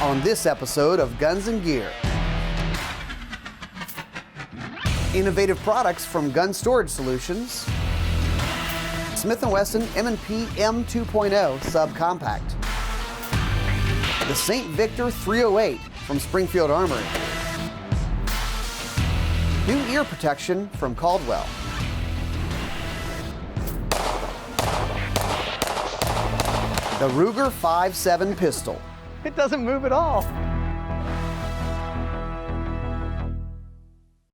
on this episode of Guns and Gear. Innovative products from Gun Storage Solutions. Smith & Wesson M&P M2.0 Subcompact. The St. Victor 308 from Springfield Armory. New ear protection from Caldwell. The Ruger 5.7 pistol. It doesn't move at all.